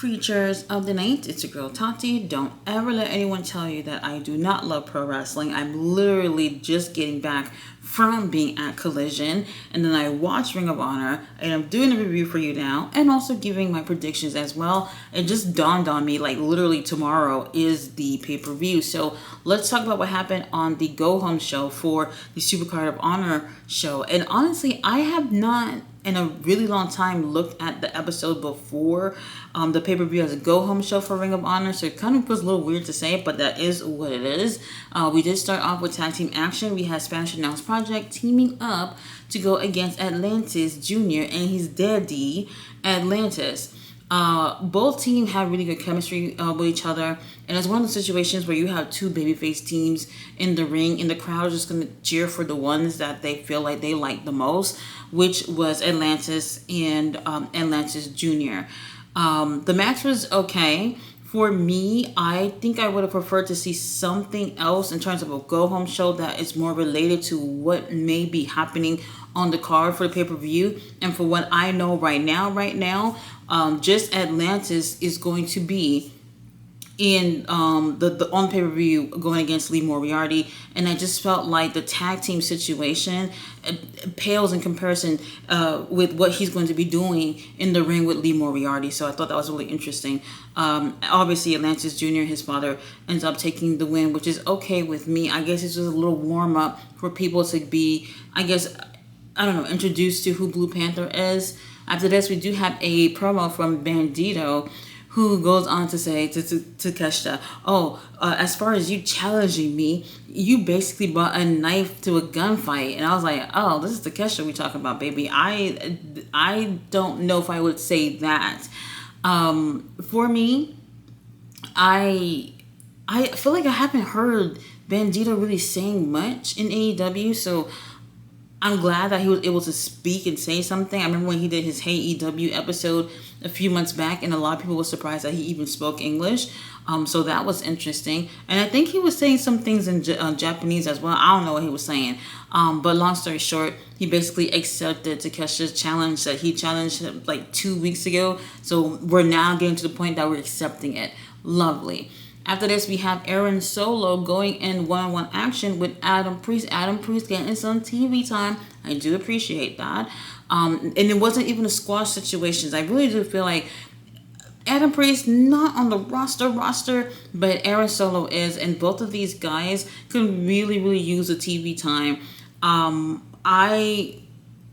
Creatures of the night, it's your girl Tati. Don't ever let anyone tell you that I do not love pro wrestling. I'm literally just getting back from being at Collision, and then I watched Ring of Honor, and I'm doing a review for you now, and also giving my predictions as well. It just dawned on me, like literally tomorrow is the pay-per-view. So let's talk about what happened on the Go Home show for the Supercard of Honor show. And honestly, I have not in a really long time looked at the episode before the pay-per-view as a go-home show for Ring of Honor, so it kind of feels a little weird to say it, but that is what it is. We did start off with tag team action. We had Spanish Announce Project teaming up to go against Atlantis Jr. and his daddy, Atlantis. Both teams have really good chemistry with each other, and it's one of the situations where you have two babyface teams in the ring, and the crowd is just going to cheer for the ones that they feel like they like the most, which was Atlantis and Atlantis Jr. The match was okay. For me, I think I would have preferred to see something else in terms of a go-home show that is more related to what may be happening on the card for the pay-per-view. And for what I know right now, just Atlantis is going to be in the on pay-per-view going against Lee Moriarty, and I just felt like the tag team situation pales in comparison with what he's going to be doing in the ring with Lee Moriarty. So I thought that was really interesting. Obviously Atlantis Jr., his father, ends up taking the win, which is okay with me. I guess it's just a little warm up for people to be, introduced to who Blue Panther is. After this, we do have a promo from Bandito, who goes on to say to Takeshita, as far as you challenging me, you basically brought a knife to a gunfight. And I was like, oh, this is Takeshita we talking about, baby. I don't know if I would say that. For me, I feel like I haven't heard Bandito really saying much in AEW, so I'm glad that he was able to speak and say something. I remember when he did his Hey EW episode a few months back, and a lot of people were surprised that he even spoke English. So that was interesting. And I think he was saying some things in Japanese as well. I don't know what he was saying. But long story short, he basically accepted Takeshi's challenge that he challenged him like 2 weeks ago. So we're now getting to the point that we're accepting it. Lovely. After this, we have Aaron Solo going in one-on-one action with Adam Priest. Adam Priest getting some TV time. I do appreciate that. And it wasn't even a squash situations. I really do feel like Adam Priest not on the roster, but Aaron Solo is, and both of these guys could really, really use the TV time. I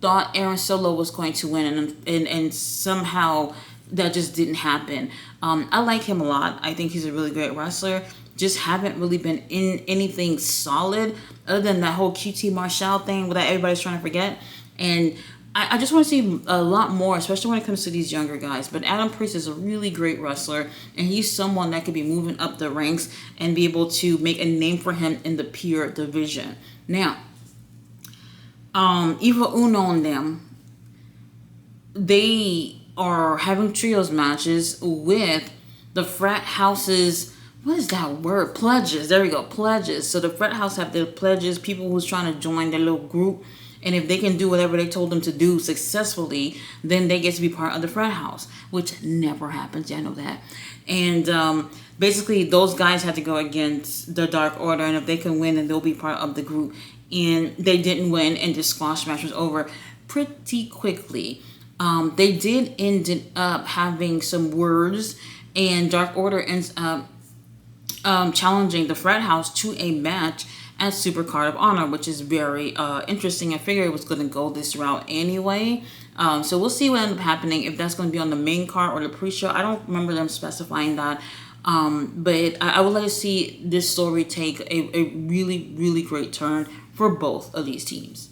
thought Aaron Solo was going to win, and somehow that just didn't happen. I like him a lot. I think he's a really great wrestler. Just haven't really been in anything solid other than that whole QT Marshall thing that everybody's trying to forget. And I just want to see a lot more, especially when it comes to these younger guys. But Adam Priest is a really great wrestler, and he's someone that could be moving up the ranks and be able to make a name for him in the pure division. Now, Evil Uno and them, they are having trios matches with the frat house's, what is that word? Pledges. There we go. Pledges. So the frat house have their pledges, people who's trying to join their little group. And if they can do whatever they told them to do successfully, then they get to be part of the frat house, which never happens. Yeah, I know that. And basically, those guys had to go against the Dark Order. And if they can win, then they'll be part of the group. And they didn't win, and the squash match was over pretty quickly. They did end up having some words, and Dark Order ends up challenging the frat house to a match at Supercard of Honor, which is very interesting. I figured it was going to go this route anyway. So we'll see what ends up happening, if that's going to be on the main card or the pre-show. I don't remember them specifying that. But I would like to see this story take a really, really great turn for both of these teams.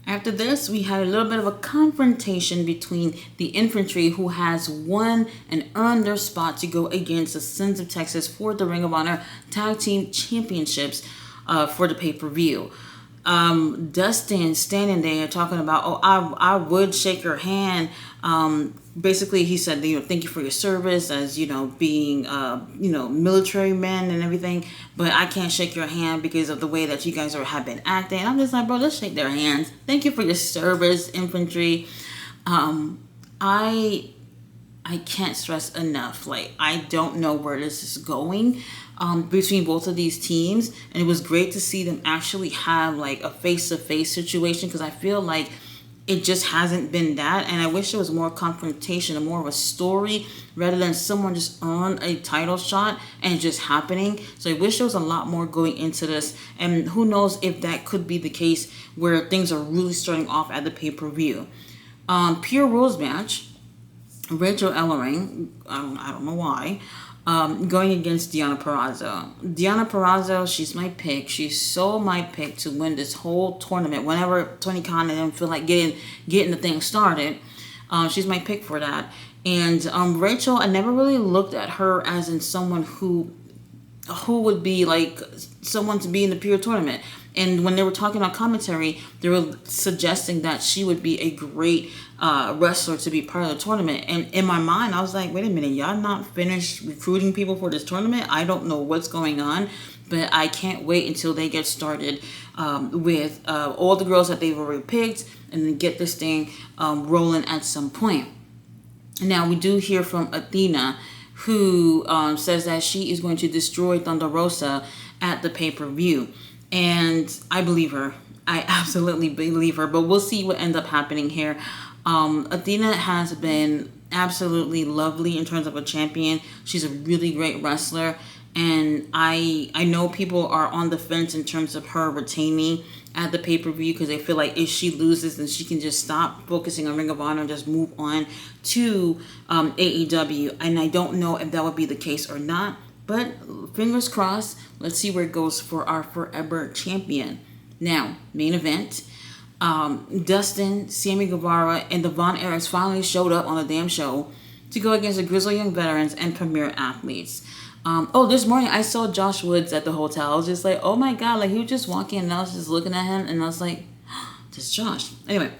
After this, we had a little bit of a confrontation between the infantry, who has won and earned their spot to go against the Sons of Texas for the Ring of Honor Tag Team Championships for the pay-per-view. Dustin standing there talking about, I would shake your hand. Basically, he said, thank you for your service as, being, military men and everything. But I can't shake your hand because of the way that you guys have been acting. I'm just like, bro, let's shake their hands. Thank you for your service, infantry. I I can't stress enough. Like, I don't know where this is going between both of these teams. And it was great to see them actually have like a face-to-face situation, because I feel like it just hasn't been that. And I wish there was more confrontation and more of a story rather than someone just on a title shot and it just happening. So I wish there was a lot more going into this. And who knows if that could be the case where things are really starting off at the pay-per-view. Pure Rules match. Rachel Ellering, I don't know why, going against Deonna Purrazzo. Deonna Purrazzo, she's my pick. She's so my pick to win this whole tournament. Whenever Tony Khan didn't feel like getting the thing started, she's my pick for that. And Rachel, I never really looked at her as in someone who would be like someone to be in the Pure tournament. And when they were talking on commentary, they were suggesting that she would be a great wrestler to be part of the tournament. And in my mind, I was like, wait a minute, y'all not finished recruiting people for this tournament? I don't know what's going on, but I can't wait until they get started with all the girls that they've already picked and then get this thing rolling at some point. Now, we do hear from Athena, who says that she is going to destroy Thunder Rosa at the pay-per-view. And I believe her. I absolutely believe her. But we'll see what ends up happening here. Athena has been absolutely lovely in terms of a champion. She's a really great wrestler. And I know people are on the fence in terms of her retaining at the pay-per-view, because they feel like if she loses, then she can just stop focusing on Ring of Honor and just move on to AEW. And I don't know if that would be the case or not. But fingers crossed, let's see where it goes for our forever champion. Now, main event. Dustin, Sammy Guevara, and the Von Erichs finally showed up on the damn show to go against the Grizzled Young Veterans and Premier Athletes. This morning I saw Josh Woods at the hotel. I was just like, oh my God, like he was just walking and I was just looking at him and I was like, this is Josh. Anyway,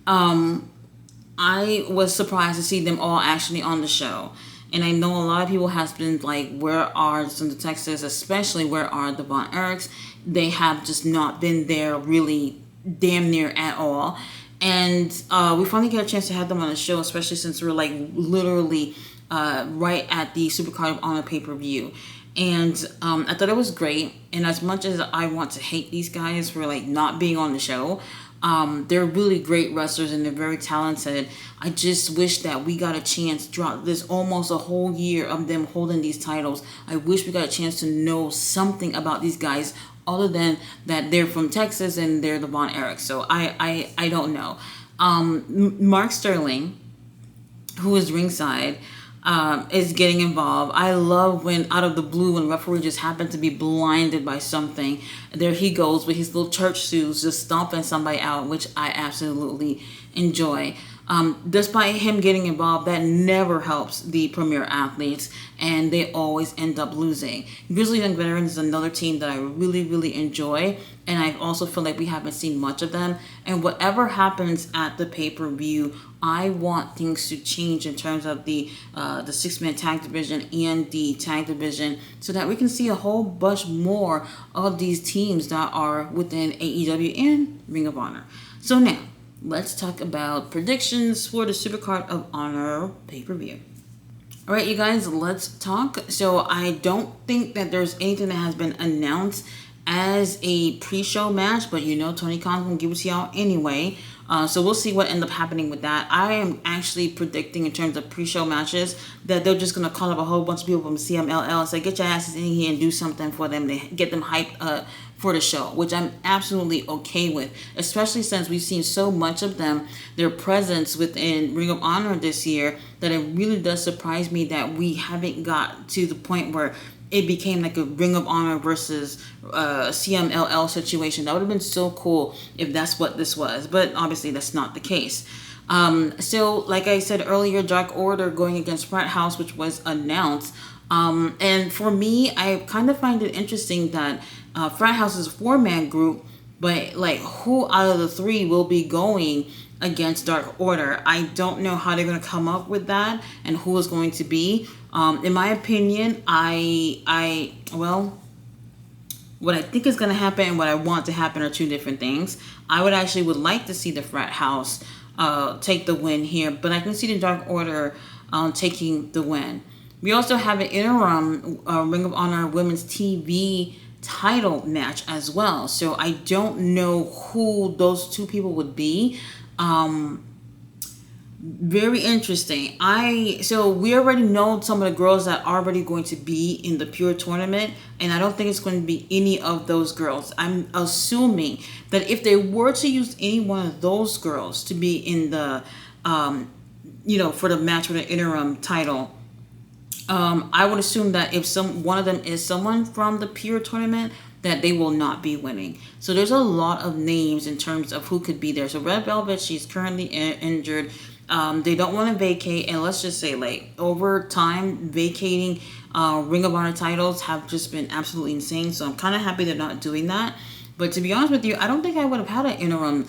I was surprised to see them all actually on the show. And I know a lot of people has been like, where are some of the Texas, especially where are the Von Erichs? They have just not been there really damn near at all. And we finally get a chance to have them on the show, especially since we're like literally right at the Supercard of Honor pay-per-view. And I thought it was great. And as much as I want to hate these guys for like not being on the show, they're really great wrestlers and they're very talented. I just wish that we got a chance throughout this almost a whole year of them holding these titles. I wish we got a chance to know something about these guys other than that they're from Texas and they're the Von Erichs. So I don't know. Mark Sterling, who is ringside, is getting involved. I love when out of the blue, when the referee just happened to be blinded by something, there he goes with his little church shoes just stomping somebody out, which I absolutely enjoy. Despite him getting involved, that never helps the Premier Athletes, and they always end up losing. Grizzled Young Veterans is another team that I really, really enjoy, and I also feel like we haven't seen much of them. And whatever happens at the pay-per-view, I want things to change in terms of the six-man tag division and the tag division, so that we can see a whole bunch more of these teams that are within AEW and Ring of Honor. So now, let's talk about predictions for the Supercard of Honor pay-per-view. All right, you guys, let's talk. So I don't think that there's anything that has been announced as a pre-show match, but you know Tony Khan's going to give it to y'all anyway. So we'll see what ends up happening with that. I am actually predicting in terms of pre-show matches that they're just going to call up a whole bunch of people from CMLL and say, get your asses in here and do something for them to get them hyped for the show, which I'm absolutely okay with, especially since we've seen so much of them, their presence within Ring of Honor this year, that it really does surprise me that we haven't got to the point where it became like a Ring of Honor versus CMLL situation. That would have been so cool if that's what this was, but obviously that's not the case. So like I said earlier, Dark Order going against Frat House, which was announced. And for me, I kind of find it interesting that Frat House is a 4-man group, but like who out of the 3 will be going against Dark Order? I don't know how they're going to come up with that and who is going to be. In my opinion, what I think is going to happen and what I want to happen are two different things. I would like to see the Frat House take the win here, but I can see the Dark Order taking the win. We also have an interim Ring of Honor Women's TV title match as well. So I don't know who those two people would be. Very interesting. So we already know some of the girls that are already going to be in the Pure tournament, and I don't think it's going to be any of those girls. I'm assuming that if they were to use any one of those girls to be in the for the match for the interim title, I would assume that if one of them is someone from the Pure tournament, that they will not be winning. So there's a lot of names in terms of who could be there. So Red Velvet, she's currently injured. They don't want to vacate, and let's just say, like, over time, vacating Ring of Honor titles have just been absolutely insane. So I'm kind of happy they're not doing that. But to be honest with you, I don't think I would have had an interim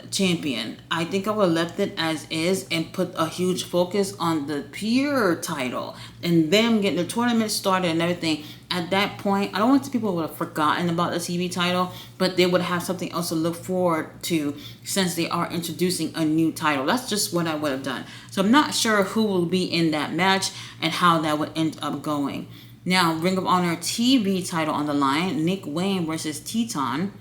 champion. I think I would have left it as is and put a huge focus on the Pure title and them getting the tournament started and everything. At that point, I don't want people would have forgotten about the TV title, but they would have something else to look forward to since they are introducing a new title. That's just what I would have done. So I'm not sure who will be in that match and how that would end up going. Now, Ring of Honor TV title on the line, Nick Wayne versus Teton.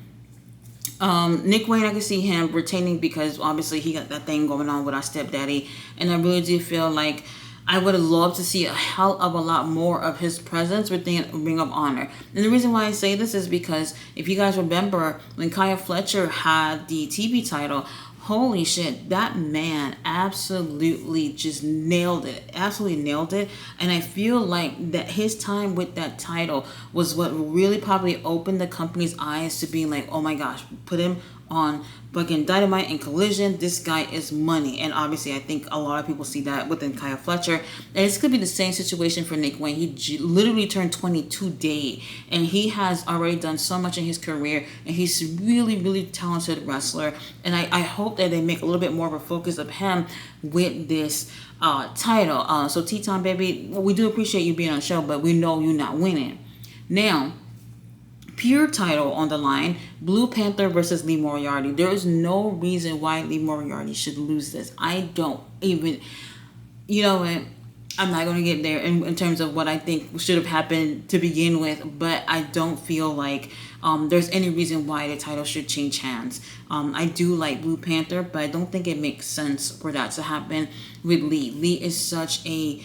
Nick Wayne, I can see him retaining because obviously he got that thing going on with our stepdaddy, and I really do feel like I would have loved to see a hell of a lot more of his presence within Ring of Honor. And the reason why I say this is because if you guys remember when Kaya Fletcher had the TV title, holy shit, that man absolutely just nailed it. Absolutely nailed it. And I feel like that his time with that title was what really probably opened the company's eyes to being like, oh my gosh, put him on fucking Dynamite and Collision. This guy is money. And obviously I think a lot of people see that within Kaya Fletcher. And this could be the same situation for Nick Wayne. He literally turned 22 today, and he has already done so much in his career, and he's really, really talented wrestler. And I hope that they make a little bit more of a focus of him with this title. So Teton, baby, we do appreciate you being on the show, but we know you're not winning. Now, Pure title on the line, Blue Panther versus Lee Moriarty. There is no reason why Lee Moriarty should lose this. I don't even, you know what, I'm not going to get there in terms of what I think should have happened to begin with, but I don't feel like there's any reason why the title should change hands. I do like Blue Panther, but I don't think it makes sense for that to happen with Lee. Lee is such a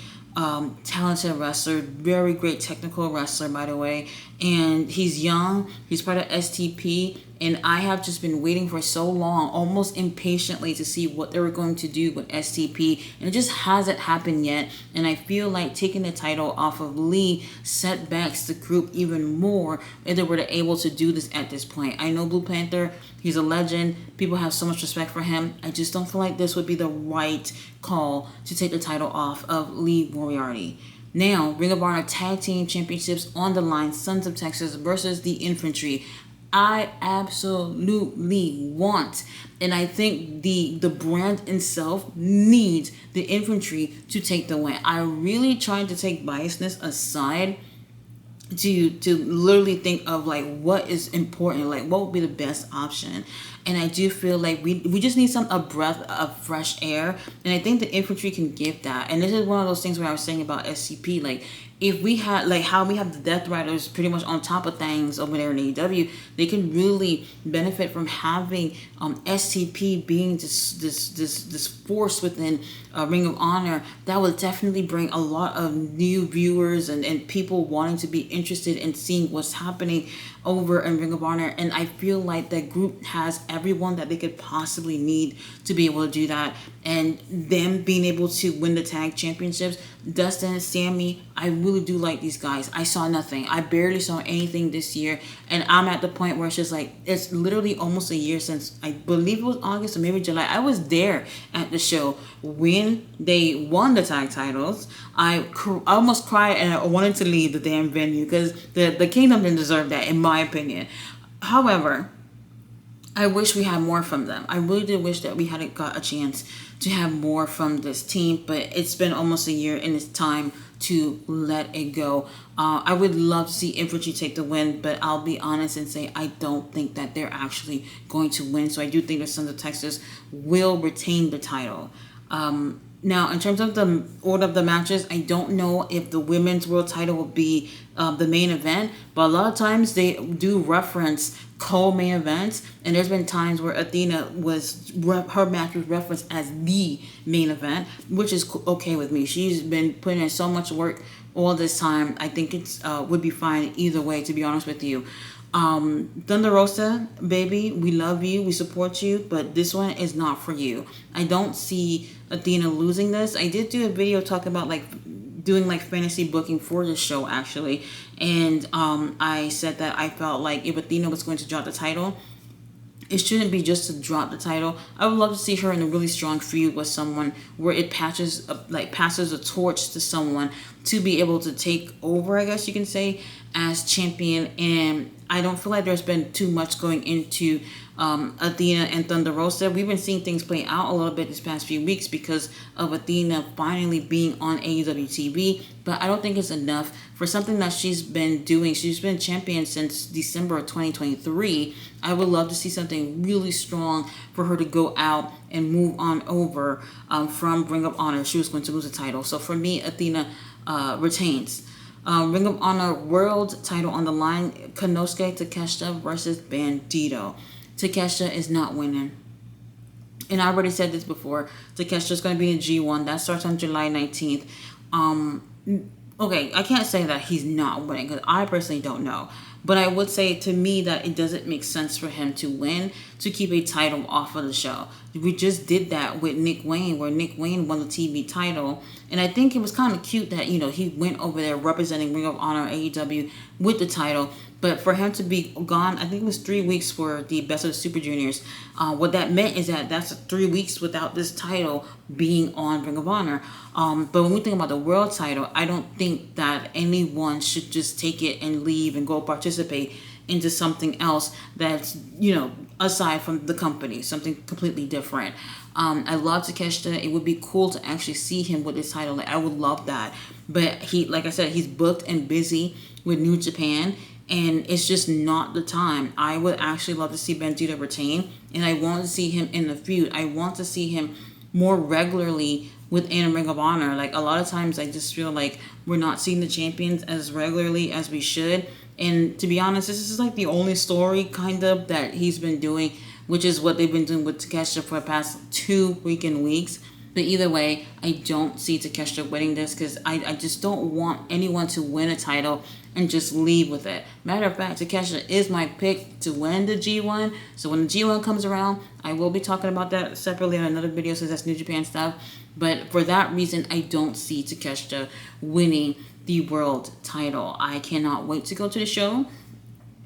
talented wrestler, very great technical wrestler, by the way, and he's young, he's part of STP, and I have just been waiting for so long, almost impatiently, to see what they were going to do with STP, and it just hasn't happened yet. And I feel like taking the title off of Lee setbacks the group even more if they were able to do this at this point. I know Blue Panther, he's a legend, people have so much respect for him. I just don't feel like this would be the right call to take the title off of Lee Moriarty. Now, Ring of Honor Tag Team Championships on the line, Sons of Texas versus the Infantry. I absolutely want, and I think the brand itself needs the Infantry to take the win. I really tried to take biasness aside to literally think of like what is important, like what would be the best option. And I do feel like we just need a breath of fresh air, and I think the Infantry can give that. And this is one of those things where I was saying about SCP, like if we had like how we have the Death Riders pretty much on top of things over there in AEW, they can really benefit from having SCP being this force within Ring of Honor that would definitely bring a lot of new viewers and people wanting to be interested in seeing what's happening over in Ring of Honor. And I feel like that group has everyone that they could possibly need to be able to do that. And them being able to win the tag championships, Dustin, Sammy, I really do like these guys. I saw nothing. I barely saw anything this year. And I'm at the point where it's just like, it's literally almost a year since, I believe it was August or maybe July. I was there at the show when they won the tag titles. I almost cried and I wanted to leave the damn venue because the Kingdom didn't deserve that, in my opinion. However, I wish we had more from them. I really did wish that we had got a chance to have more from this team, but it's been almost a year and it's time to let it go. I would love to see Infantry take the win, but I'll be honest and say I don't think that they're actually going to win. So I do think the Sons of Texas will retain the title. Now, in terms of the order of the matches, I don't know if the women's world title will be the main event, but a lot of times they do reference co-main events, and there's been times where Athena her match was referenced as the main event, which is okay with me. She's been putting in so much work all this time. I think it's would be fine either way, to be honest with you. Thunder Rosa, baby, we love you, we support you, but this one is not for you. I don't see Athena losing this. I did do a video talking about like doing like fantasy booking for the show actually, and I said that I felt like if Athena was going to drop the title, it shouldn't be just to drop the title. I would love to see her in a really strong feud with someone where it passes a torch to someone to be able to take over, I guess you can say, as champion. And I don't feel like there's been too much going into Athena and Thunder Rosa. We've been seeing things play out a little bit this past few weeks because of Athena finally being on AEW TV, but I don't think it's enough for something that she's been doing. She's been champion since December of 2023. I would love to see something really strong for her to go out and move on over from Ring of Honor. She was going to lose the title. So for me, Athena retains. Ring of Honor World title on the line, Konosuke Takeshita versus Bandito. Takeshita is not winning. And I already said this before. Takeshita's going to be in G1. That starts on July 19th. Okay, I can't say that he's not winning because I personally don't know. But I would say to me that it doesn't make sense for him to win to keep a title off of the show. We just did that with Nick Wayne, where Nick Wayne won the TV title. And I think it was kind of cute that, he went over there representing Ring of Honor AEW with the title. But for him to be gone, I think it was 3 weeks for the Best of the Super Juniors. What that meant is that that's 3 weeks without this title being on Ring of Honor. But when we think about the world title, I don't think that anyone should just take it and leave and go participate into something else that's, aside from the company, something completely different. I love Takeshita. It would be cool to actually see him with this title. Like, I would love that. But like I said, he's booked and busy with New Japan, and it's just not the time. I would actually love to see Bandito retain, and I want to see him in the feud. I want to see him more regularly within Ring of Honor. Like, a lot of times I just feel like we're not seeing the champions as regularly as we should. And to be honest, this is like the only story kind of that he's been doing, which is what they've been doing with Takeshita for the past 2 freaking weeks. But either way, I don't see Takeshita winning this because I just don't want anyone to win a title and just leave with it. Matter of fact, Takeshita is my pick to win the G1. So when the G1 comes around, I will be talking about that separately on another video since that's New Japan stuff. But for that reason, I don't see Takeshita winning the world title. I cannot wait to go to the show.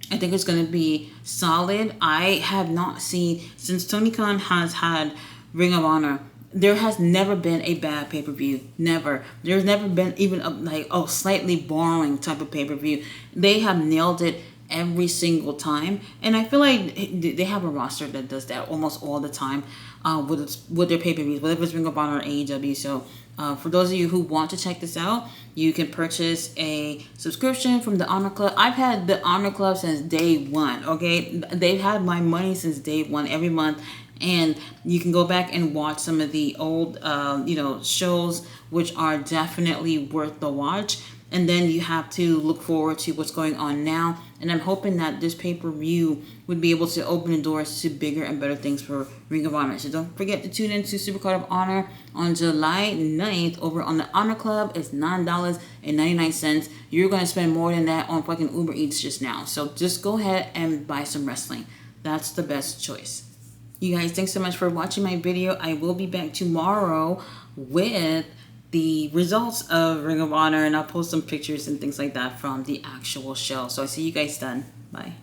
I think it's going to be solid. I have not seen, since Tony Khan has had Ring of Honor, there has never been a bad pay-per-view. Never. There's never been even a slightly boring type of pay-per-view. They have nailed it every single time. And I feel like they have a roster that does that almost all the time with their pay-per-views, whether it's Ring of Honor or AEW. So for those of you who want to check this out, you can purchase a subscription from the Honor Club. I've had the Honor Club since day one, okay? They've had my money since day one every month. And you can go back and watch some of the old, shows, which are definitely worth the watch. And then you have to look forward to what's going on now. And I'm hoping that this pay-per-view would be able to open the doors to bigger and better things for Ring of Honor. So don't forget to tune in to Supercard of Honor on July 9th over on the Honor Club. It's $9.99. You're going to spend more than that on fucking Uber Eats just now. So just go ahead and buy some wrestling. That's the best choice. You guys, thanks so much for watching my video. I will be back tomorrow with the results of Ring of Honor, and I'll post some pictures and things like that from the actual show. So I see you guys then. Bye.